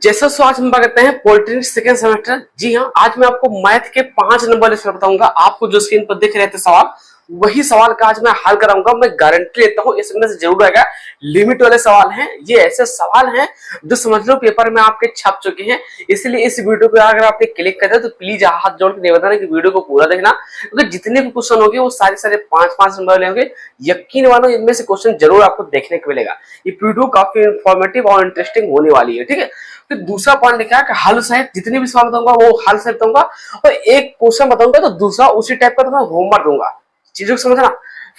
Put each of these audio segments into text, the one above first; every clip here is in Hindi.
जैसा आज हम बात करते हैं पॉलिटेक्निक सेकंड सेमेस्टर। जी हाँ, आज मैं आपको मैथ के 5 नंबर लिस्ट बताऊंगा। आपको जो स्क्रीन पर दिख रहे थे सवाल, वही सवाल का आज मैं हल कराऊंगा। मैं गारंटी लेता हूँ इसमें से जरूर आएगा। लिमिट वाले सवाल हैं, ये ऐसे सवाल हैं जो समझ लो पेपर में आपके छप चुके हैं। इसलिए इस वीडियो को अगर आपने क्लिक कर दिया तो प्लीज हाथ जोड़ के निवेदन है कि वीडियो को पूरा देखना, क्योंकि जितने भी क्वेश्चन होंगे वो सारे 5 नंबर वाले होंगे। यकीन मानो इनमें से क्वेश्चन जरूर आपको देखने को मिलेगा। ये वीडियो काफी इंफॉर्मेटिव और इंटरेस्टिंग होने वाली है, ठीक है। फिर दूसरा पॉइंट लिखा है कि हल सहित जितने भी सवाल बताऊंगा वो हल सहित बताऊंगा, और एक क्वेश्चन बताऊंगा तो दूसरा उसी टाइप का तो होमवर्क दूंगा। चीजों को समझना।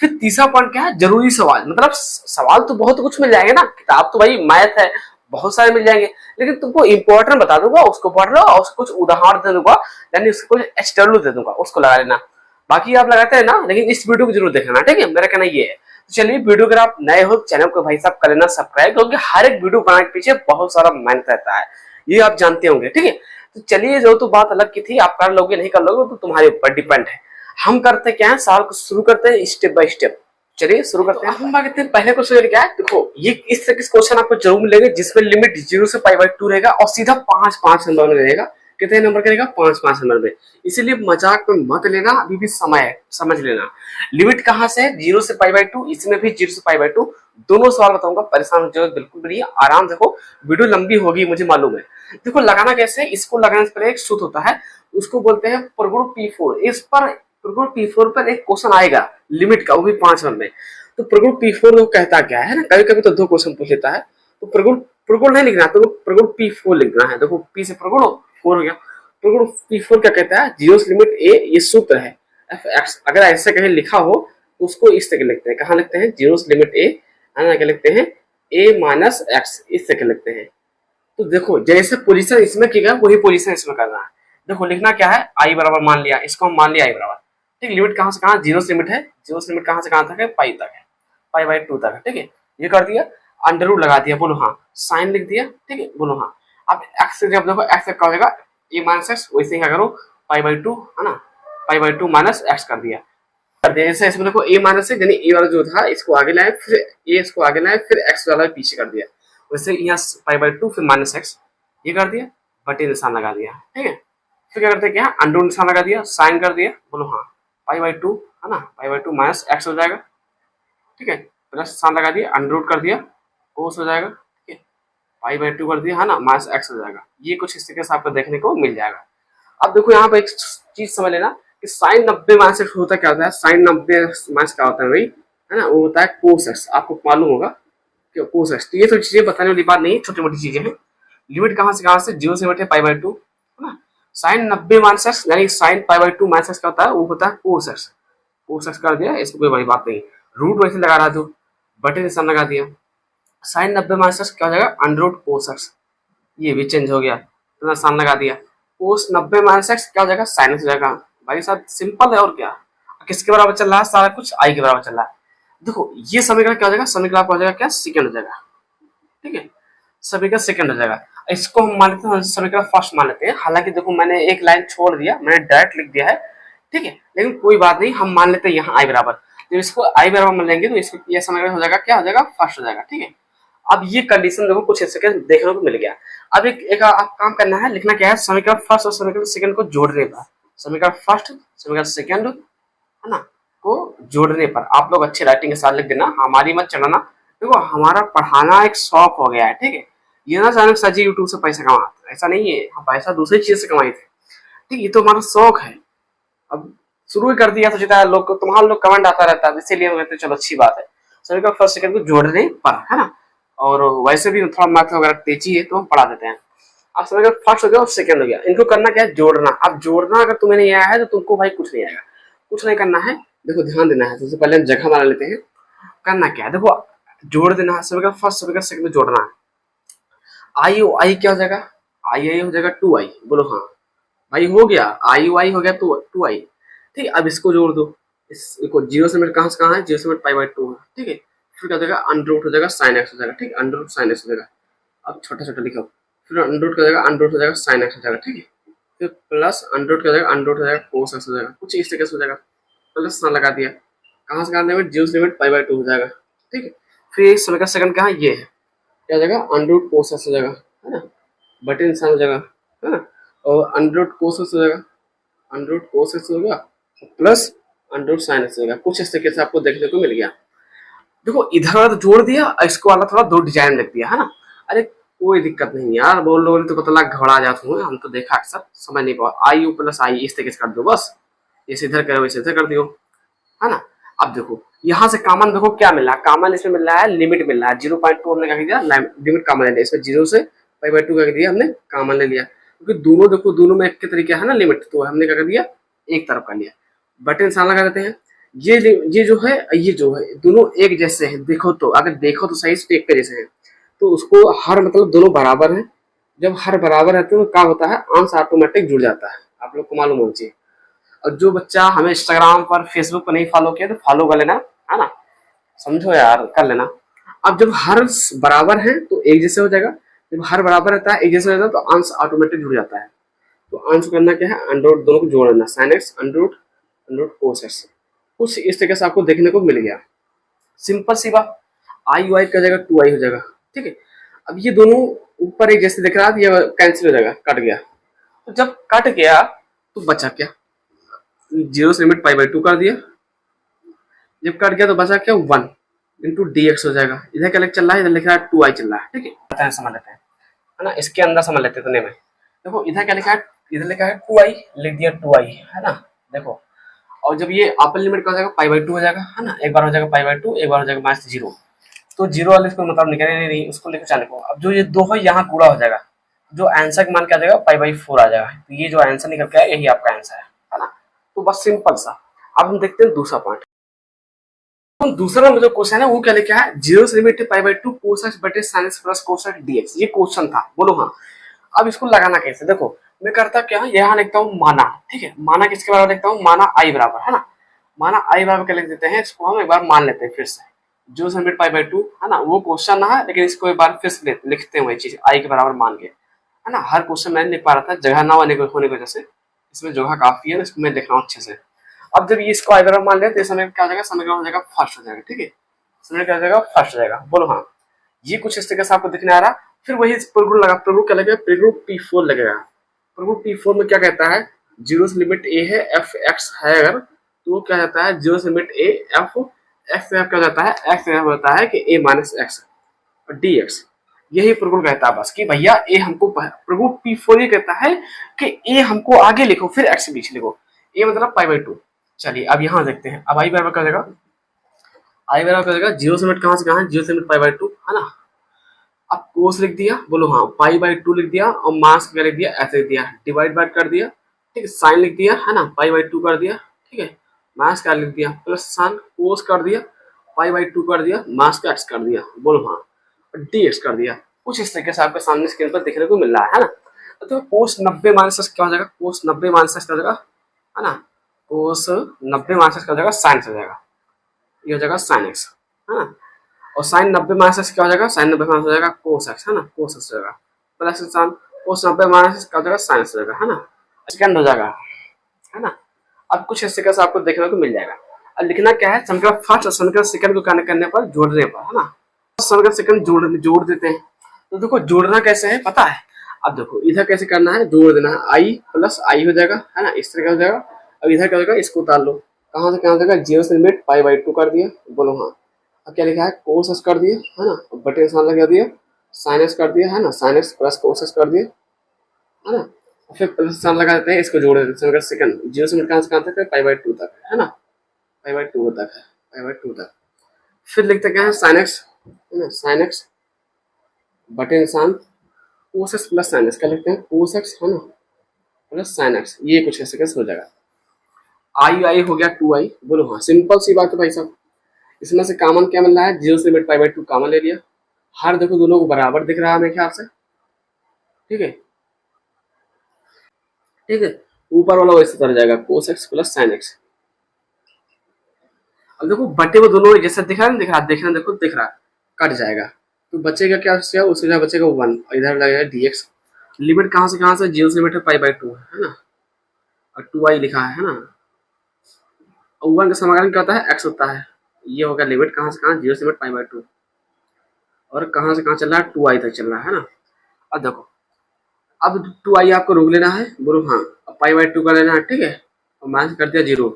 फिर तीसरा पॉइंट क्या है, जरूरी सवाल। मतलब सवाल तो बहुत कुछ मिल जाएंगे ना, किताब तो भाई मैथ है, बहुत सारे मिल जाएंगे, लेकिन तुमको इंपॉर्टेंट बता दूंगा, उसको पढ़ लो और उसको कुछ उदाहरण दे दूंगा, यानी उसको कुछ एचडब्ल्यू दे दूंगा, उसको लगा लेना। बाकी आप लगाते हैं ना, लेकिन इस वीडियो को जरूर देखना, ठीक है। मेरा कहना ये है। तो चलिए, वीडियो अगर आप नए हो चैनल को भाई साहब कर लेना सब्सक्राइब, क्योंकि हर एक वीडियो बनाने के पीछे बहुत सारा मेहनत रहता है, ये आप जानते होंगे, ठीक है। तो चलिए, जो तो बात अलग की थी, आप कर लोगे नहीं कर लोगे तो तुम्हारे ऊपर डिपेंड है। हम करते क्या है, सवाल को शुरू करते हैं स्टेप बाय स्टेप। चलिए शुरू करते हैं। हम बात करते हैं पहले क्वेश्चन क्या है। देखो, ये इस तरह के क्वेश्चन आपको जरूर मिलेंगे जिसमें लिमिट 0 से π/2 रहेगा और सीधा 5 नंबर में रहेगा। कितने नंबर का रहेगा? 5 नंबर में। इसीलिए मजाक में मत लेना, अभी भी समय है, समझ लेना। लिमिट कहां से है? 0 से π/2, इसमें भी 0 से π/2। दोनों सवाल बताऊंगा, परेशान जो बिल्कुल भी नहीं, आराम देखो। वीडियो लंबी होगी मुझे मालूम है। देखो, लगाना कैसे है, इसको लगाने से पहले एक सूत्र होता है, उसको बोलते हैं प्रगुण P4। इस पर प्रगुण P4 पर एक क्वेश्चन आएगा लिमिट का, वो भी 5 नंबर में। तो प्रगुण P4 को कहता क्या है ना, कभी कभी तो 2 क्वेश्चन पूछ लेता है। तो प्रगुण प्रगुण नहीं लिखना, तो प्रगुण P4 लिखना है। देखो, P से प्रगुण 4 हो गया। प्रगुण P4 क्या कहता है? जीरो लिमिट a, ये सूत्र है f(x). अगर ऐसे कहीं लिखा हो तो उसको इस तरह लिखते हैं। कहाँ लिखते हैं? जीरो लिमिट a, है ना, क्या लिखते हैं? a - x, इस तरह लिखते हैं। तो देखो, जैसे पोजीशन इसमें किया वही पोजीशन इसमें करना है। देखो, लिखना क्या है, i बराबर मान लिया, इसको हम मान लिया i बराबर, ठीक। लिमिट कहां से कहां? जीरो लिमिट है, जीरो लिमिट कहां से कहां तक है? पाई तक है, π/2 तक है, ठीक है। ये कर दिया, अंडर रूट लगा दिया, बोलो हाँ। साइन लिख दिया, ठीक है, बोलो हाँ। अब x, जब देखो x का हो जाएगा a - x, वैसे क्या करो, π/2, है ना, π/2 - x कर दिया। जैसे इसमें देखो a - x, यानी a वाला जो था इसको आगे लाए, फिर a इसको आगे लाए, फिर x वाला पीछे कर दिया। वैसे यहाँ π/2 फिर -x, ये कर दिया, बटे निशान लगा दिया, ठीक है। फिर क्या करते हैं, क्या अंडर निशान लगा दिया, साइन कर दिया, बोलो हाँ। π/2, है ना, π/2 - x हो जाएगा, ठीक है। प्लस निशान लगा दिया, अंडर रूट कर दिया, कोस हो जाएगा, ठीक है। π/2 कर दिया, है ना, -x हो जाएगा। ये कुछ इस तरीके से आपको देखने को मिल जाएगा। अब देखो, यहाँ पे एक चीज समझ लेना कि साइन 90 - x होता क्या होता है। साइन 90 - x क्या होता है भाई, है ना, वो होता है कोस x। आपको मालूम होगा कि कोस x। तो ये तो चीजें बताने वाली बात नहीं, छोटी मोटी चीजें हैं। लिमिट कहां से कहां से? 0 से बैठे π/2, है ना। साइन 90 - x, यानी साइन π/2 - x क्या होता है? वो होता है कोस x। कोस x कर दिया, इसमें कोई बड़ी बात नहीं। रूट वैसे लगा रहा था, बटे निशान लगा दिया। साइन 90 - x क्या हो जाएगा? अंडर रूट कोस x। ये भी चेंज हो गया, तो निशान लगा दिया। कोस 90 - x क्या हो जाएगा? साइन x हो जाएगा। भाई साहब सिंपल है, और क्या। किसके बराबर चल रहा है? सारा कुछ i के बराबर चल रहा है। देखो, ये समीकरण क्या हो जाएगा? समीकरण आपका हो जाएगा क्या? सेकंड हो जाएगा, ठीक है। समीकरण सेकंड हो जाएगा। इसको हम मान लेते हैं समीकरण फर्स्ट मान लेते हैं। हालांकि देखो, मैंने एक लाइन छोड़ दिया, मैंने डायरेक्ट लिख दिया है, ठीक है, लेकिन कोई बात नहीं, हम मान लेते हैं यहाँ i बराबर। तो इसको i बराबर मान लेंगे तो इसको ये समीकरण हो जाएगा, क्या हो जाएगा? फर्स्ट हो जाएगा, ठीक है। अब ये कंडीशन देखो कुछ इस तरह देखने को मिल गया। अब एक आप काम करना है, लिखना क्या है, समीकरण फर्स्ट और समीकरण सेकंड को जोड़ने पर। समीकरण फर्स्ट समीकरण सेकंड, है ना, को जोड़ने पर आप लोग अच्छी राइटिंग के साथ लिख देना, हमारी मत चलाना। देखो, हमारा पढ़ाना एक शौक हो गया है, ठीक है। ये ना जाने सर जी यूट्यूब से पैसा कमाते, ऐसा नहीं है। हम पैसा दूसरी चीज से कमाए थे, ठीक, ये तो हमारा शौक है। अब शुरू ही कर दिया तो जितना लोग को, तुम्हारा लोग कमेंट आता रहता है, इसीलिए हम कहते चलो अच्छी बात है। समीकरण फर्स्ट सेकंड को जोड़ने पर, है ना। और वैसे भी थोड़ा मैथ वगैरह तेजी है तो हम पढ़ा देते हैं। अब समीकरण फर्स्ट हो गया और सेकंड हो गया, इनको करना क्या है? जोड़ना। अब जोड़ना अगर तुम्हें नहीं आया है तो तुमको भाई कुछ नहीं आएगा, कुछ नहीं करना है। देखो, ध्यान देना है। सबसे पहले हम जगह बना लेते हैं। करना क्या है, देखो, जोड़ देना है। समीकरण फर्स्ट समीकरण सेकंड में जोड़ना है। आई क्या हो जाएगा? आई हो जाएगा 2i, बोलो हाँ। भाई हो गया, आई हो गया 2i, ठीक है। अब इसको जोड़ दो। इसको 0 से मिनट कहां से कहां है? 0 से मिनट π/2 है, ठीक है। फिर क्या हो जाएगा? अंडर रूट हो जाएगा, साइन x हो जाएगा, ठीक है। अंडर रूट साइन x हो जाएगा। अब छोटा छोटा लिखो। फिर अंडर रूट का जाएगा, अंडर रूट हो जाएगा, साइन x हो जाएगा, ठीक है। फिर प्लस अंडर रूट का जाएगा, अंडर रूट हो जाएगा, कोस x हो जाएगा, कुछ इस तरीके से हो जाएगा। प्लस साइन लगा दिया, कहां से कहां लिमिट? 0 से लिमिट π/2 हो जाएगा, ठीक है। फिर समीकरण सेकंड कहां? ये है, क्या हो जाएगा? अंडर रूट कोस x हो जाएगा, है ना। बटे निशान हो जाएगा, है ना, और अंडर रूट कोस एक्स हो जाएगा, अंडर रूट कोस एक्स होगा plus under root sine X होगा। कुछ इस तरीके से आपको देखने को मिल गया। देखो इधर वाला तो जोड़ दिया, इसको वाला थोड़ा दो डिजाइन लिख दिया, है ना। अरे कोई दिक्कत नहीं यार, बोल लोग तो पता लग घबरा जाते हुए, हम तो देखा अक्सर समझ नहीं पाओ। आई यू प्लस आई इस तरीके से कर दो बस, जैसे इधर करो वैसे इधर कर दियो, है ना। अब देखो यहाँ से कॉमन देखो क्या मिल रहा है, कॉमन इसमें मिल रहा है लिमिट मिल रहा है 0.2 हमने क्या किया लिमिट कॉमन ले लिया, इसमें 0 से π/2 क्या कर दिया हमने कॉमन ले लिया, क्योंकि दोनों देखो दोनों में एक के तरीके है ना लिमिट, तो हमने क्या कर दिया एक तरफ कर लिया। बटे निशान लगा देते हैं। ये जो है ये जो है दोनों एक जैसे हैं, देखो तो अगर देखो तो सही से एक के जैसे हैं, तो उसको हर मतलब दोनों बराबर हैं। जब हर बराबर रहते हैं तो क्या होता है अंश ऑटोमेटिक जुड़ जाता है, आप लोग को मालूम होना चाहिए। और जो बच्चा हमें इंस्टाग्राम पर फेसबुक पर नहीं फॉलो किया तो फॉलो कर लेना, है ना, समझो यार कर लेना। अब जब हर बराबर है तो एक जैसे हो जाएगा, जब हर बराबर रहता है एक जैसे हो जाता है तो अंश ऑटोमेटिक जुड़ जाता है। तो अंश करना क्या है अंडर रूट दोनों को जोड़ लेना, sine X under root cos X. कुछ इस तरीके से आपको देखने को मिल गया, सिंपल सी बात। आई वाई का जाएगा 2i हो जाएगा, ठीक है। अब ये दोनों ऊपर एक जैसे दिख रहा है, ये कैंसिल हो जाएगा, कट गया। तो जब कट गया तो बचा क्या, 0 से लिमिट π/2 कर दिया, जब कट गया तो बचा क्या 1 इंटू dx हो जाएगा। इधर क्या चल रहा है, इधर लिख रहा है 2i चल रहा है, ठीक है, समझ लेते हैं, है ना, इसके अंदर समझ लेते हैं। देखो इधर क्या लिखा है, इधर लिखा है 2i, लिख दिया 2i, है ना। देखो और जब ये अपर लिमिट का हो जाएगा π/2 हो जाएगा, है ना, एक बार हो जाएगा π/2, एक बार हो जाएगा -0, तो 0 वाले इसको मतलब निकले नहीं, उसको लेकर चलने को। अब जो ये 2 है यहाँ गुणा हो जाएगा, जो आंसर का मान क्या आ जाएगा π/4 आ जाएगा। तो ये जो आंसर निकल के आया यही आपका आंसर है ना। तो बस सिंपल सा। अब हम देखते हैं दूसरा पॉइंट। दूसरा जो क्वेश्चन है वो क्या लिखा है, 0 से लिमिट π/2 cos x बटे sin x plus cos x dx, ये क्वेश्चन था, बोलो हाँ। अब इसको लगाना कैसे, देखो मैं करता क्या है, यहाँ लिखता हूँ माना, ठीक है, माना किसके बराबर लिखता हूँ, माना आई बराबर, है ना, माना आई बराबर क्या लिख देते हैं, इसको हम एक बार मान लेते हैं फिर से, 0 से लिमिट π/2, है ना, वो क्वेश्चन ना है लेकिन इसको एक बार फिर से लिखते हैं वही चीज आई के बराबर मान के, है ना। हर क्वेश्चन मैं लिख पा रहा था, जगह ना होने की वजह से इसमें जगह काफी है, इसको मैं लिख रहा हूँ अच्छे से। अब जब ये इसको आई बराबर मान लिया तो इस समय क्या हो जाएगा, समीकरण हो जाएगा फर्स्ट हो जाएगा, ठीक है, समीकरण क्या हो जाएगा फर्स्ट हो जाएगा, बोलो हाँ। ये कुछ इस तरीके से आपको दिखने आ रहा। फिर वही प्रगुण लगा, प्रगुण क्या लगेगा, प्रगुण P4 लगेगा। प्रगुण P4 में क्या कहता है, 0 से लिमिट a है f x है अगर, तो क्या कहता है 0 से लिमिट a f x क्या जाता है, x होता है कि a माइनस एक्स dx। यही प्रगुण कहता है बस कि भैया a हमको, प्रगुण P4 ये कहता है कि a हमको आगे लिखो फिर x बीच लिखो, a मतलब π/2। चलिए अब यहाँ देखते हैं, अब आई बराबर क्या जाएगा, आई बराबर क्या जाएगा, 0 से लिमिट कहाँ से कहाँ है, 0 से लिमिट π/2, है ना। अब कोस लिख दिया, बोलो हाँ, π/2 लिख दिया और मास क्या लिख दिया, ऐसे लिख दिया, डिवाइड बाय कर दिया, ठीक है, साइन लिख दिया, है ना, π/2 कर दिया, ठीक है, मास क्या लिख दिया प्लस साइन, कोस कर दिया, π/2 कर दिया, मास का x कर दिया, बोलो हाँ, dx कर दिया। कुछ इस तरीके से आपके सामने स्क्रीन पर देखने को मिल रहा है ना। तो कोस 90 माइनस क्या हो जाएगा, कोस 90 माइनस क्या हो जाएगा, है ना, कोस 90 माइनस क्या हो जाएगा, साइन हो जाएगा, ये हो जाएगा साइन x, है ना। और साइन 90 माइनस क्या हो जाएगा, साइन 90 माइनस हो जाएगा कोस एक्स, है ना, कोस एक्स हो जाएगा प्लस साइन कोस 90 माइनस क्या हो जाएगा, साइन हो जाएगा, है ना, सेकंड हो जाएगा, है ना। अब कुछ इस तरीके से आपको देखने को मिल जाएगा। अब लिखना क्या है, समीकरण फर्स्ट और समीकरण सेकंड को करने पर जोड़ने पर, है ना, समीकरण सेकंड जोड़ देते हैं। तो देखो जोड़ना कैसे है पता है, अब देखो इधर कैसे करना है, जोड़ देना है, आई प्लस आई हो जाएगा, है ना, इस तरह का हो जाएगा। अब इधर क्या हो जाएगा, इसको उतार लो, कहाँ से कहाँ हो जाएगा, 0 से लिमिट π/2 कर दिया, बोलो हाँ। अब क्या लिखा है, कोस एक्स कर दिया, है ना, बटे निशान लगा दिया, साइन एक्स कर दिया, है ना, sine x plus cos x कर दिया, है ना, फिर प्लस निशान लगा देते हैं, इसको जोड़ देते हैं सेकंड, 0 से कहाँ तक है, π/2 तक, है ना, π/2 तक है, π/2 तक। फिर लिखते क्या है, साइन एक्स, है ना, साइन एक्स बटे निशान cos x plus sine x, क्या लिखते हैं, कोस एक्स, है ना, प्लस साइन एक्स, ये कुछ ऐसे कैसे हो जाएगा। आई हो गया 2i, बोलो हाँ, सिंपल सी बात है भाई साहब। इसमें से कॉमन क्या मिल रहा है, 0 से लिमिट π/2 कॉमन ले लिया, हर देखो दोनों को बराबर दिख रहा है मेरे ख्याल से, ठीक है, ठीक है, ऊपर वाला वैसे उतर जाएगा cos x plus sine x. अब देखो बटे वो दोनों जैसे दिख रहा है, देखना देखो दिख रहा है, कट जाएगा तो बचेगा क्या, उसके जगह बचेगा 1 और इधर लगेगा dx। लिमिट कहाँ से 0 से लिमिट π/2 है ना, और 2i लिखा है ना, और 1 का समाकलन क्या होता है, x होता है। ये होगा लिमिट कहाँ से कहाँ, 0 से लिमिट π/2 और कहाँ से कहाँ चल रहा है, 2i तक चल रहा है ना। अब देखो अब 2i आपको रोक लेना है, बोलो हाँ, अब पाई बाई 2 का लेना है, ठीक है, और माइनस कर दिया 0।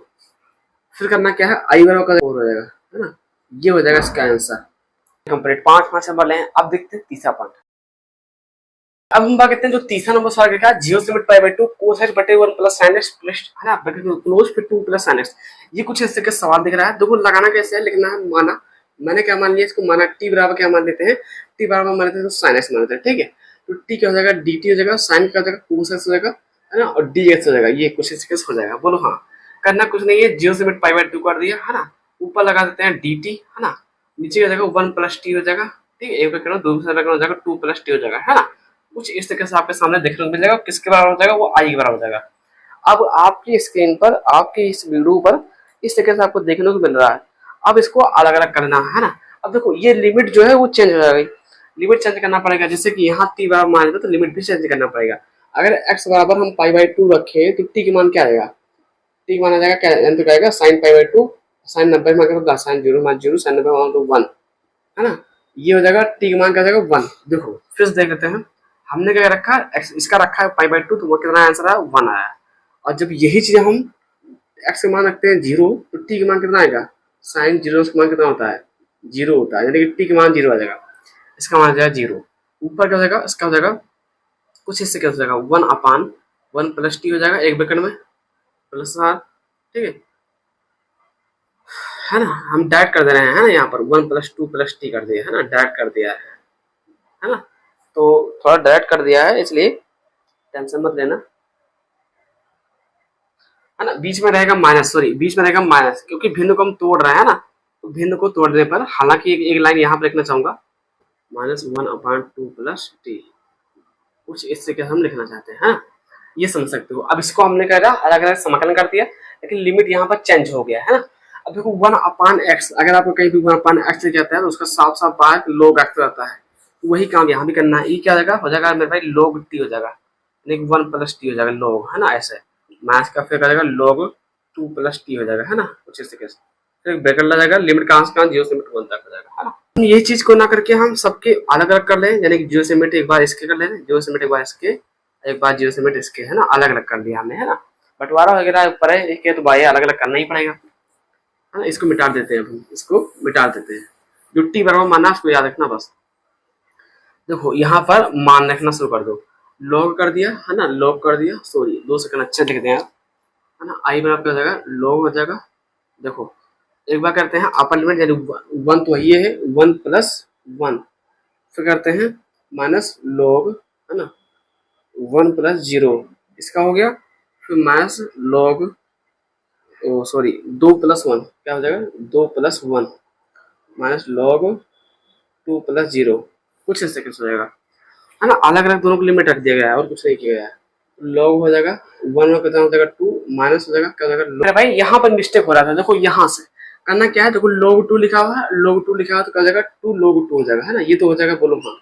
फिर करना क्या है, i बराबर का 4 हो जाएगा, है ना, ये हो जाएगा इसका आंसर कंप्लीट। 5 नंबर ले। अब देखते हैं तीसरा पार्ट। अब हम बात करते हैं जो तीसरा नंबर सवाल का, जीरो से पाई बाई 2 cos x बटे 1 प्लस sin x प्लस, है ना, क्लोज फिर 2 प्लस sin x। ये कुछ ऐसे के सवाल दिख रहा है। देखो लगाना कैसे है, लिखना है माना, मैंने क्या मान लिया इसको, माना t बराबर क्या मान लेते हैं, t बराबर मान लेते हैं तो sin x मान लेते हैं, ठीक है। तो t क्या हो जाएगा, dt हो जाएगा, sin का हो जाएगा, cos x हो जाएगा, है ना, और dx हो जाएगा। ये कुछ ऐसे हो जाएगा, बोलो हाँ। करना कुछ नहीं है, जीरो से पाई बाई 2 कर दिया, है ना, ऊपर लगा देते हैं dt, है ना, नीचे हो जाएगा 1 प्लस t हो जाएगा, ठीक है, एक रखना, दूसरा रखना हो जाएगा 2 प्लस t हो जाएगा, है ना। कुछ इस तरीके से आपके सामने देखने को मिल जाएगा। किसके बराबर हो जाएगा, वो आई के बराबर हो जाएगा। अब आपकी स्क्रीन पर, आपके इस वीडियो पर इस तरीके से आपको देखने को मिल रहा है। अब इसको अलग अलग करना है ना। अब देखो ये लिमिट जो है वो चेंज हो जाएगी, लिमिट चेंज करना पड़ेगा। जैसे कि यहाँ टी बराबर मान लेते तो लिमिट भी चेंज करना पड़ेगा। अगर एक्स बराबर हम पाई बाई 2 रखे तो टी की मान क्या आएगा, टी माना जाएगा क्या, तो क्या आएगा, साइन पाई बाई 2, साइन 90 मान के साइन 0 मान 0, साइन 90 मान तो 1, है ना, ये हो जाएगा, टी का मान क्या जाएगा 1। देखो फिर देख लेते हैं, हमने क्या रखा है, इसका रखा है पाई बाई 2, तो वो कितना आंसर है, 1 आया। और जब यही चीज हम एक्स का मान रखते हैं 0, तो टी का मान कितना आएगा, साइन 0 का मान कितना होता है, 0 होता है, यानी कि टी का मान 0 आ जाएगा, इसका मान आ जाएगा 0। ऊपर क्या हो जाएगा, इसका हो जाएगा कुछ इससे क्या हो जाएगा, 1/1 प्लस टी हो जाएगा, एक ब्रैकेट में प्लस आर, ठीक है ना। हम डायरेक्ट कर दे रहे हैं, है ना, यहाँ पर 1 प्लस 2 प्लस टी कर दिया है ना, डायरेक्ट कर दिया है ना। तो थोड़ा डायरेक्ट कर दिया है, इसलिए टेंशन मत लेना, है ना। बीच में रहेगा माइनस, सॉरी बीच में रहेगा माइनस, क्योंकि भिन्न को हम तोड़ रहे हैं ना, तो भिन्न को तोड़ने पर, हालांकि एक लाइन यहाँ पर लिखना चाहूंगा, -1/2 प्लस टी, कुछ इस तरीके से हम लिखना चाहते हैं, ये समझ सकते हो। अब इसको हमने कह रहा अलग अलग समाकलन कर दिया, लेकिन लिमिट यहाँ पर चेंज हो गया, है ना। अब देखो 1/x, अगर आपको कहीं भी 1/x लिख जाता है तो उसका साफ साफ बाहर log x रहता है, तो वही काम यहाँ भी करना है। ये क्या हो जाएगा मेरे भाई, log t हो जाएगा, यानी 1 प्लस टी हो जाएगा log, है ना, ऐसे मैथ का फिर जाएगा log 2 प्लस टी हो जाएगा, है ना, कुछ इस तरीके से। फिर ब्रैकेट लग जाएगा, लिमिट कहाँ से कहाँ, 0 से लिमिट 1 तक हो जाएगा, है ना। ये चीज को ना करके हम सबके अलग अलग कर ले, यानी कि 0 से लिमिट एक बार इसके कर ले, 0 से लिमिट एक बार इसके, एक बार 0 से लिमिट इसके, है ना, अलग अलग कर दिया हमने, है ना। बंटवारा वगैरह ऊपर है एक, तो भाई अलग अलग करना ही पड़ेगा, है ना। इसको मिटा देते हैं, हम इसको मिटा देते हैं। जो टी बराबर माना उसको याद रखना बस। देखो यहाँ पर मान रखना शुरू कर दो, लॉग कर दिया, है ना, लॉग कर दिया, सॉरी 2 सेकंड अच्छे लिख दें, है ना। आई बराबर क्या हो जाएगा, लॉग हो जाएगा। देखो एक बार करते हैं अपर लिमिट, यानी 1 तो ये है, 1 प्लस 1, फिर करते हैं माइनस लॉग, है ना, 1 प्लस 0, इसका हो गया, फिर माइनस लॉग, सॉरी 2 प्लस 1, क्या हो जाएगा, 2 प्लस 1 माइनस लॉग 2 प्लस 0, कुछ ऐसे कैसे हो जाएगा, है ना। अलग अलग दोनों को लिमिट रख दिया गया है और कुछ नहीं किया गया है। लॉग हो जाएगा 1 में कितना हो जाएगा 2, माइनस हो जाएगा क्या हो जाएगा, भाई यहाँ पर मिस्टेक हो रहा था। देखो यहाँ से करना क्या है, देखो log 2 लिखा हुआ है, log 2 लिखा हुआ तो क्या हो जाएगा 2 log 2 हो जाएगा, है ना, ये तो हो जाएगा, बोलो हाँ।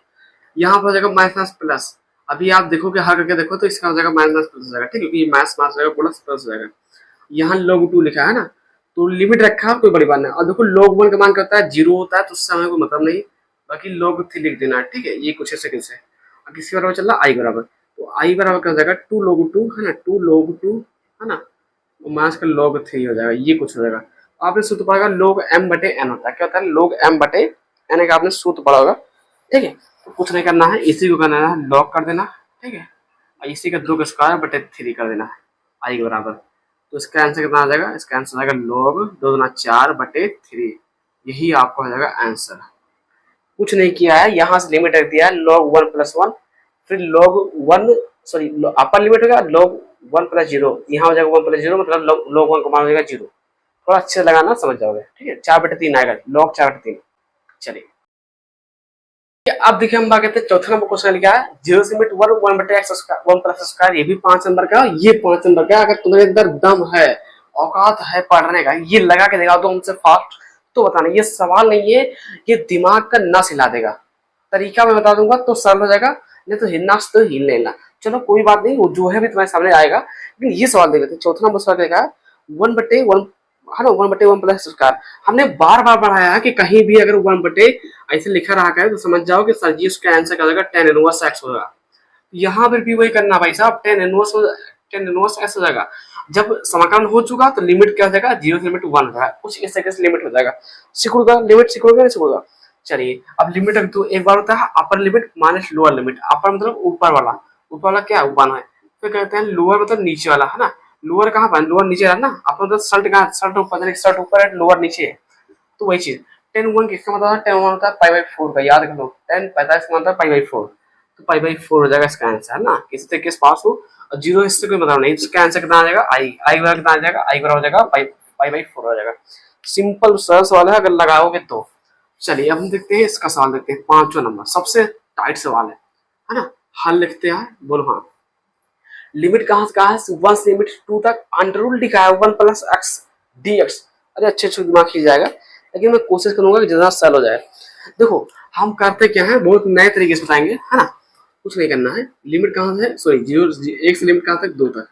यहाँ पर हो जाएगा माइनस प्लस, अभी आप देखो कि हर करके देखो तो इसका हो जाएगा माइनस प्लस हो जाएगा, ठीक है, क्योंकि माइनस माइनस हो जाएगा, प्लस प्लस हो जाएगा। यहाँ log 2 लिखा है ना, तो लिमिट रखा है, कोई बड़ी बात नहीं। और देखो log 1 का मान क्या होता है, 0 होता है, तो उससे हमें कोई मतलब नहीं, बाकी log 3 लिख देना है, ठीक है। ये कुछ सेकंड से किसी बराबर चल रहा आई बराबर, तो आई बराबर क्या हो जाएगा 2 log 2, है ना, 2 log 2, है ना, माइनस का log 3 हो जाएगा, ये कुछ हो जाएगा। आपने सूत्र पढ़ा log m बटे n होता है, क्या होता है log m बटे n का आपने सूत्र पढ़ा होगा, ठीक है। तो कुछ नहीं करना है, इसी को करना है, log कर देना, ठीक है, और इसी का 2 का स्क्वायर बटे 3 कर देना है आई के बराबर। तो इसका आंसर कितना आ जाएगा, इसका आंसर आ जाएगा log 2 गुना 4 बटे 3, यही आपको आ जाएगा आंसर। कुछ नहीं किया है, यहाँ से लिमिट रख दिया है log 1 प्लस 1, फिर log 1, सॉरी अपर लिमिट होगा log 1 प्लस 0, यहाँ हो जाएगा 1 प्लस 0, मतलब log 1 का मान हो जाएगा 0। थोड़ा अच्छे से लगाना, समझ जाओगे, ठीक है। 4 बटे 3 आएगा, log 4 बटे 3। चलिए अब देखिए हम बात करते हैं चौथा नंबर क्वेश्चन लिखा है, 0 से लिमिट 1 बटे x स्क्वायर 1 प्लस स्क्वायर, ये भी 5 नंबर का, ये 5 नंबर का। अगर तुम्हारे अंदर दम है, औकात है पढ़ने का, ये लगा के दिखाओ तो हमसे फास्ट, तो बताना। ये सवाल नहीं है, ये दिमाग का नस हिला देगा। तरीका मैं बता दूंगा तो सरल हो जाएगा, नहीं तो हिलना तो हिल लेना। चलो कोई बात नहीं, वो जो है भी तुम्हारे सामने आएगा, लेकिन ये सवाल देख लेते हैं। चौथा नंबर सवाल देखा 1 बटे 1, है ना, 1 बटे 1 प्लस स्क्वायर। हमने बार बार बढ़ाया है कि कहीं भी अगर 1 बटे ऐसे लिखा रहा है तो समझ जाओ कि सर जी उसका आंसर क्या होगा, tan इनवर्स x होगा। यहाँ पर भी वही करना भाई साहब, टेन इनवर्स ऐसा हो जाएगा। जब समाकलन हो चुका तो लिमिट क्या हो जाएगा, 0 से लिमिट 1 हो जाएगा, कुछ इस तरीके से लिमिट हो जाएगा। सिकुड़गा लिमिट, सिकुड़गा नहीं सिकुड़गा। चलिए अब लिमिट अभी तो एक बार होता है upper limit minus lower limit. Upper मतलब ऊपर वाला क्या 1 है। फिर कहते हैं लोअर मतलब नीचे वाला, है ना। लोअर कहाँ पर, लोअर नीचे है ना। अपर मतलब शर्ट कहाँ, शर्ट ऊपर, शर्ट ऊपर है, लोअर नीचे है। तो वही चीज 10 किसका मतलब है, 10 होता है पाई/4 का, याद रख लो। 10 45 का मतलब है पाई/4, तो पाई/4 हो जाएगा इसका आंसर, है ना। किसी तरीके से पास हो। और 0 इससे कोई मतलब नहीं, इसका आंसर कितना आ जाएगा, आई बराबर कितना आ जाएगा, आई बराबर हो जाएगा पाई/4 हो जाएगा। सिंपल सरल सवाल है अगर लगाओगे तो। चलिए अब हम देखते हैं इसका सवाल, देखते हैं 5वां नंबर, सबसे टाइट सवाल है ना। हल लिखते हैं, बोलो हाँ। लिमिट कहाँ से कहाँ है, 1 से लिमिट 2 तक अंडर रूल लिखा है 1 + x dx। अरे अच्छे दिमाग खींच जाएगा, लेकिन मैं कोशिश करूंगा कि जितना सरल हो जाए। देखो हम करते क्या है, बहुत नए तरीके से बताएंगे, है ना। कुछ नहीं करना है, लिमिट कहाँ से है, सॉरी 0 1 से लिमिट कहाँ तक 2 तक।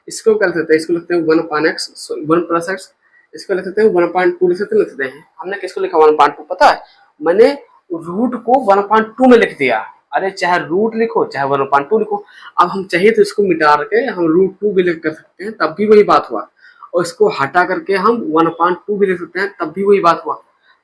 इसको कर सकते हैं, इसको लिखते हैं 1/x 1 + x। इसको लिख सकते हैं 1/2 लिख सकते हैं। हमने किसको लिखा 1/2 पता है, मैंने रूट को 1/2 में लिख दिया। अरे चाहे रूट लिखो चाहे 1/2 लिखो। अब हम चाहिए तो इसको मिटा के हम √2 भी लिख कर सकते हैं, तब भी वही बात हुआ। और इसको हटा करके हम 1/2 भी लिख सकते हैं, तब भी वही बात हुआ।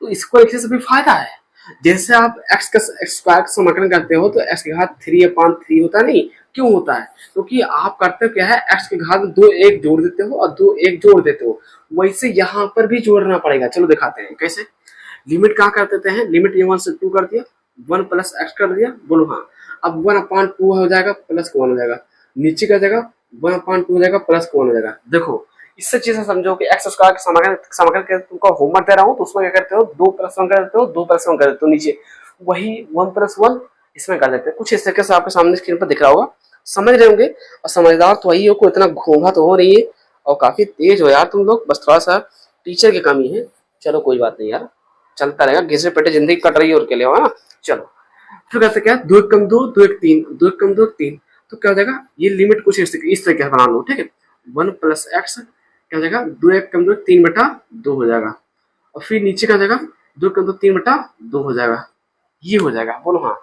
तो इसको लिखने से भी फायदा है। जैसे आप x स्क्वायर का समाकलन करते हो तो x की घात 3/3 होता नहीं, क्यों होता है, क्योंकि आप करते हो क्या है, x की घात में 2 1 जोड़ देते हो और 2 1 जोड़ देते हो। वैसे यहाँ पर भी जोड़ना पड़ेगा। चलो दिखाते हैं कैसे। लिमिट कहाँ कर देते हैं, लिमिट 1 से 2 कर दिया, 1 + x कर दिया, बोलो हाँ। अब 1/2 हो जाएगा प्लस 1 हो जाएगा, नीचे का जगह 1/2 हो जाएगा प्लस 1 हो जाएगा। देखो इससे चीजें समझो कि x स्क्वायर के समाकलन के तुमको होमवर्क दे रहा हूँ तो उसमें क्या करते हो, 2 + 1 कर देते हो, 2 + 1 कर देते हो नीचे, वही 1 + 1 इसमें कर देते हैं। कुछ इस तरीके से आपके सामने स्क्रीन पर दिख रहा होगा, समझ रहे होंगे। और समझदार तो वही हो, को इतना घूमा तो हो रही है और काफी तेज हो यार तुम लोग, बस थोड़ा सा टीचर की कमी है। चलो कोई बात नहीं यार, चलता रहेगा, घिसे पेटे जिंदगी कट रही है और के लिए, है ना। चलो फिर कहते क्या, 2 × 2 2 × 3 2 × 2 3, तो क्या हो जाएगा, ये लिमिट कुछ इस तरीके से बना लो, ठीक है। 1 + x क्या हो जाएगा, 2 × 2 3/2 हो जाएगा। और फिर नीचे का जाएगा 2 × 2 3/2 हो जाएगा, ये हो जाएगा, बोलो हाँ।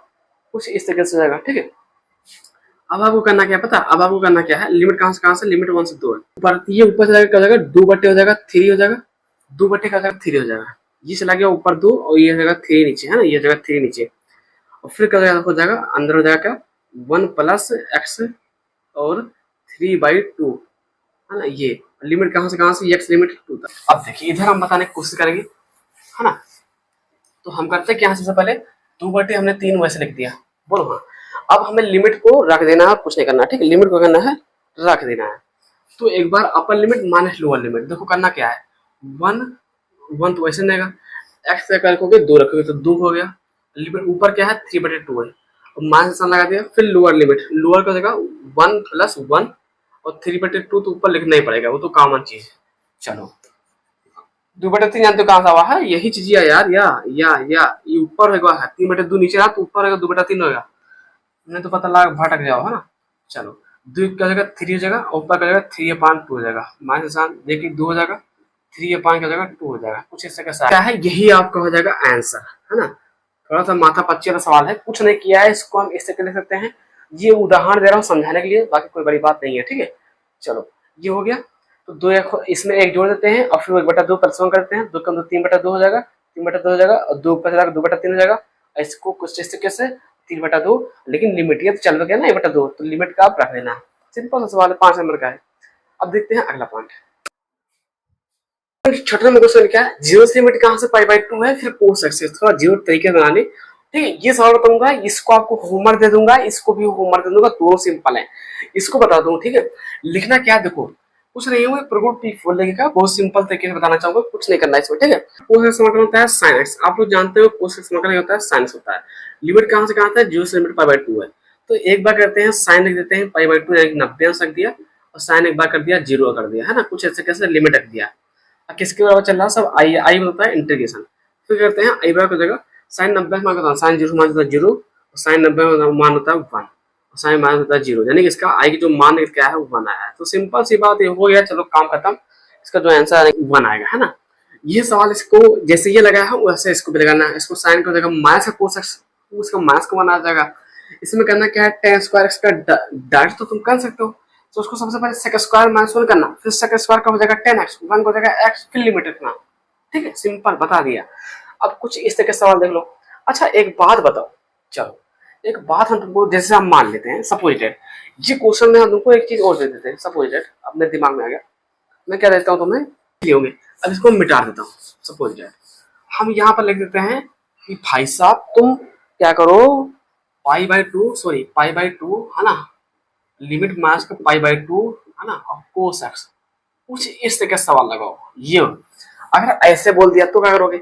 कुछ इस तरीके से जाएगा, ठीक है। अब आपको करना क्या पता, अब आपको करना क्या है, लिमिट कहाँ से लिमिट 1 से 2 है। ऊपर ये ऊपर से जाएगा क्या हो जाएगा, 2/3 हो जाएगा 3 हो जाएगा, 2/3 का जाएगा 3 हो जाएगा। ये चला गया ऊपर 2 और ये जाएगा 3 नीचे, है ना, ये जाएगा 3 नीचे। और फिर क्या हो जाएगा, अंदर हो जाएगा क्या, 1 + x और 3/2, है ना। ये लिमिट कहाँ से ये x लिमिट 2 तक। अब देखिए इधर हम बताने की कोशिश करेंगे, है ना। तो हम करते हैं क्या, सबसे पहले 2/3 हमने 3 वैसे लिख दिया, बोलो हाँ। अब हमें लिमिट को रख देना है, कुछ नहीं करना, ठीक है। लिमिट को करना है रख देना है। तो एक बार upper limit minus lower limit, देखो करना क्या है, 1 तो वैसे रहेगा, x का रखोगे 2 रखोगे तो 2 हो गया। लिमिट ऊपर क्या है 3/2 है, माइनस लगा दिया। फिर लोअर लिमिट, लोअर का जगह 1 + 1 और 3/2 तो ऊपर लिखना ही पड़ेगा, वो तो कॉमन चीज है। चलो 2/3 जानते हो कहाँ से हुआ है, यही चीज यार, या ये ऊपर होगा, 3/2 नीचे रहा तो ऊपर होगा 2/3 होगा, नहीं तो पता लगा भटक जाओ, है ना। चलो 2 का जगह 3 हो जाएगा, ऊपर का जगह 3/2 हो जाएगा, माइनस देखिए 2 हो जाएगा, 3/5 का जगह 2 हो जाएगा। कुछ इससे कैसा क्या है, यही आपका हो जाएगा आंसर, है ना। थोड़ा सा माथा पच्ची वाला सवाल है, कुछ नहीं किया है, इसको हम इससे लिख सकते हैं। ये उदाहरण दे रहा हूँ समझाने के लिए, बाकी कोई बड़ी बात नहीं है, ठीक है। चलो ये हो गया, तो 2 इसमें 1 जोड़ देते हैं और फिर 1/2 + करते हैं, 2 × 2 3/2 हो जाएगा, 3/2 हो जाएगा और 2 ऊपर चला 2/3 हो जाएगा। इसको कुछ इस तरीके से 3/2, लेकिन लिमिट ये तो चल गया ना 1/2, तो लिमिट का आप रख देना। सिंपल सा सवाल है, 5 नंबर का है। अब देखते हैं अगला पॉइंट। छोटा नंबर क्वेश्चन क्या है, 0 से लिमिट कहाँ से पाई/2 है, फिर cos x से थोड़ा 0 तरीके बनाने, ठीक है। ये सवाल बताऊंगा, इसको आपको होमवर्क दे दूंगा, इसको भी होमवर्क दे दूंगा, दोनों सिंपल है। इसको बता दूं, ठीक है। लिखना क्या, देखो कुछ नहीं है, प्रोग्राम P4 लिखेगा, बहुत सिंपल तरीके से बताना चाहूंगा, कुछ नहीं करना है इसमें, ठीक है। cos x समाकलन होता है sin x, आप लोग जानते हो cos x समाकलन होता है sin x होता है। लिमिट कहाँ से कहाँ था, 0 से लिमिट पाई/2 है, तो एक बार करते हैं sin लिख देते हैं पाई/2 यानी 90 अंश रख दिया, और sin एक बार कर दिया 0 कर दिया, है ना। कुछ ऐसे कैसे लिमिट रख दिया, किसके बराबर चल रहा है, सब आई होता है इंटीग्रेशन। फिर करते हैं आई बराबर की जगह साइन 90 मान होता है, साइन 0 मान होता है 0, साइन 90 मान होता है 1, साइन मान होता है 0, यानी कि इसका आई की जो मान क्या है वो 1 आया है। तो सिंपल सी बात ये हो गया, चलो काम खत्म, इसका जो आंसर है 1 आएगा, है ना। ये सवाल इसको जैसे ये लगाया है वैसे इसको भी लगाना है। इसको साइन को जगह माइनस का कोस एक्स, उसका माइनस को 1 आ जाएगा। इसमें करना क्या है, टेन स्क्वायर एक्स का डायरेक्ट तो तुम कर सकते हो, तो उसको सबसे पहले सेक स्क्वायर माइनस 1 करना, फिर सेक स्क्वायर का हो जाएगा 10x, 1 का हो जाएगा x, फिर लिमिट रखना। ठीक है, सिंपल बता दिया। अब कुछ इस तरह के सवाल देख लो। अच्छा एक बात बताओ, चलो एक बात हम तुमको, जैसे हम मान लेते हैं सपोजिटेड, ये क्वेश्चन में हम तुमको एक चीज और दे देते हैं सपोजिटेड, अपने दिमाग में आ गया, मैं क्या देता हूँ तुम्हें लिए होंगे, अब इसको मिटा देता हूँ। सपोजिटेड हम यहाँ पर लिख देते हैं कि भाई साहब तुम क्या करो, पाई बाई टू है ना, लिमिट माइनस का पाई/2 है ना, और कोस एक्स, कुछ इस तरह का सवाल लगाओ। ये अगर ऐसे बोल दिया तो क्या करोगे,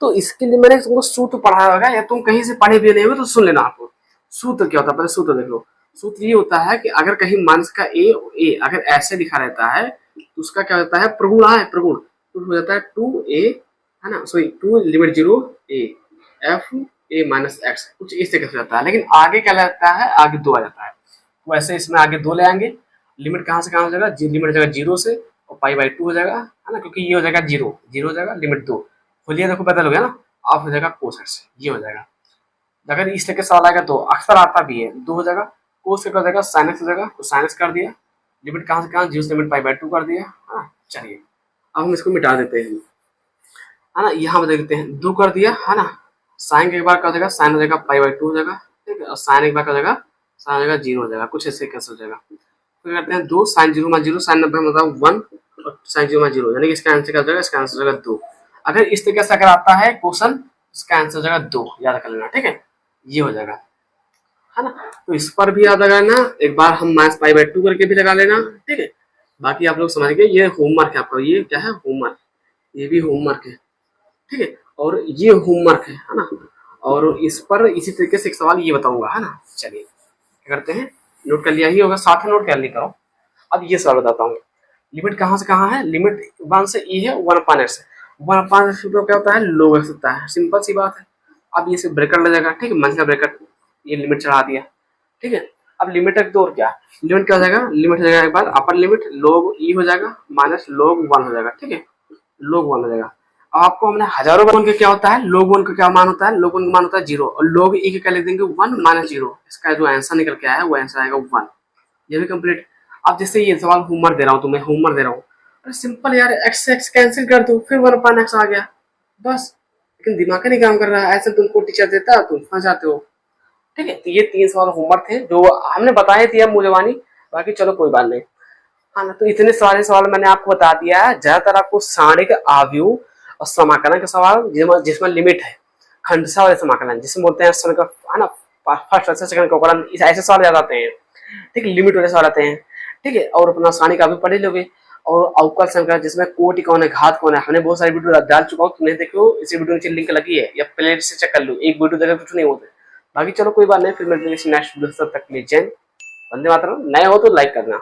तो इसके लिए मैंने तुमको सूत्र पढ़ाया होगा, या तुम कहीं से पढ़े भी नहीं हो तो सुन लेना। आपको सूत्र क्या होता है, पहले सूत्र देख लो। सूत्र ये होता है कि अगर कहीं माइनस का ए अगर ऐसे लिखा रहता है तो उसका क्या होता है, प्रगुण है, प्रगुण तो हो जाता है 2a है ना, sorry 2 limit 0 a f a minus x, कुछ इस तरह से रहता है। लेकिन आगे क्या लगता है, आगे 2 आ जाता है, वैसे इसमें आगे 2 ले आएंगे, लिमिट कहाँ से कहाँ हो जाएगा, लिमिट हो जाएगा 0 से और पाई/2 हो जाएगा है ना, क्योंकि ये हो जाएगा 0 हो जाएगा, लिमिट 2 खोलिए, देखो बदल हो गया ना, आप हो जाएगा कोस एक्स, ये हो जाएगा। अगर इस तरह के सवाल आएगा तो अक्सर आता भी है, 2 हो जाएगा, कोस क्या हो जाएगा, साइन एक्स हो जाएगा, तो साइन एक्स कर दिया, लिमिट कहाँ से कहाँ 0 से लिमिट पाई/2 कर दिया। हाँ चलिए अब हम इसको मिटा देते हैं है ना, यहाँ बदल देते हैं, 2 कर दिया है ना, साइन के एक बार क्या हो जाएगा, साइन हो जाएगा पाई/2 हो जाएगा, ठीक है, और साइन एक बार क्या हो जाएगा, साइन हो जाएगा 0 हो जाएगा, कुछ ऐसे कैसे हो जाएगा। तो करते हैं 2 साइन 0 माइनस 0, साइन 90 मतलब 1 और साइन 0 माइनस 0, यानी कि इसका आंसर क्या हो जाएगा, इसका आंसर हो जाएगा 2। अगर इस तरीके से अगर आता है क्वेश्चन, इसका आंसर हो जाएगा 2, याद कर लेना। ठीक है, ये हो जाएगा है ना, तो इस पर भी याद लगा लेना, एक बार हम माइनस पाई/2 करके भी लगा लेना। ठीक है, बाकी आप लोग समझ गए, ये होमवर्क है आपका, ये क्या है, होमवर्क, ये भी होमवर्क है। ठीक है, और ये होमवर्क है ना, और इस पर इसी तरीके से एक सवाल ये बताऊंगा है ना। चलिए क्या करते हैं, नोट कर लिया ही होगा, साथ में नोट कर ली करो। अब ये सवाल बताता हूँ, लिमिट कहाँ से कहाँ है, लिमिट 1 से e है, 1/x, 1/x तो क्या होता है, log x होता है, सिंपल सी बात है। अब ये सिर्फ ब्रैकेट लग जाएगा, ठीक है, मंथ का ब्रैकेट, ये लिमिट चढ़ा दिया। ठीक है, अब लिमिट रख दो, और क्या लिमिट क्या हो जाएगा, लिमिट हो जाएगा एक बार अपर लिमिट log e हो जाएगा माइनस log 1 हो जाएगा। ठीक है, log 1 हो जाएगा। अब आपको हमने हजारों वन के क्या होता है, log 1 का क्या मान होता है, log 1 का मान होता है 0, और log e के क्या लिख देंगे 1 माइनस 0, इसका जो आंसर निकल के आया है वो आंसर आएगा 1। ये भी कंप्लीट। अब जैसे ये सवाल होमवर्क दे रहा हूँ तुम्हें, होमवर्क दे रहा हूँ, अरे सिंपल यार, एक्स से एक्स कैंसिल कर दो, फिर 1/x आ गया बस। लेकिन दिमाग का नहीं काम कर रहा है, ऐसे तुमको टीचर देता तुम फंस जाते हो। ठीक है, तो ये 3 सवाल होमवर्क थे जो हमने बताए थे मूल जवानी, बाकी चलो कोई बात नहीं। हाँ ना, तो इतने सारे सवाल मैंने आपको बता दिया है। ज्यादातर आपको सारणिक, आव्यूह और समाकलन के सवाल जिसमें लिमिट है, खंडसा वाले समाकलन जिसमें बोलते हैं है ना, फर्स्ट से सेकंड का, ऐसे सवाल याद आते हैं। ठीक है, लिमिट वाले सवाल आते हैं। ठीक है, और अपना सारणिक आव्यूह पढ़ लोगे, और अवकल संख्या जिसमें कोटि कौन है, घात कौन है, हमने बहुत सारी वीडियो डाल चुका हूँ, तुमने देखो, इसी वीडियो नीचे लिंक लगी है, या प्ले से चेक कर लो, एक वीडियो देखकर कुछ नहीं होते। बाकी चलो कोई बात नहीं, फिर मिलते हैं नेक्स्ट वीडियो, तब तक के लिए जय, वंदे मातरम। नए हो तो लाइक करना।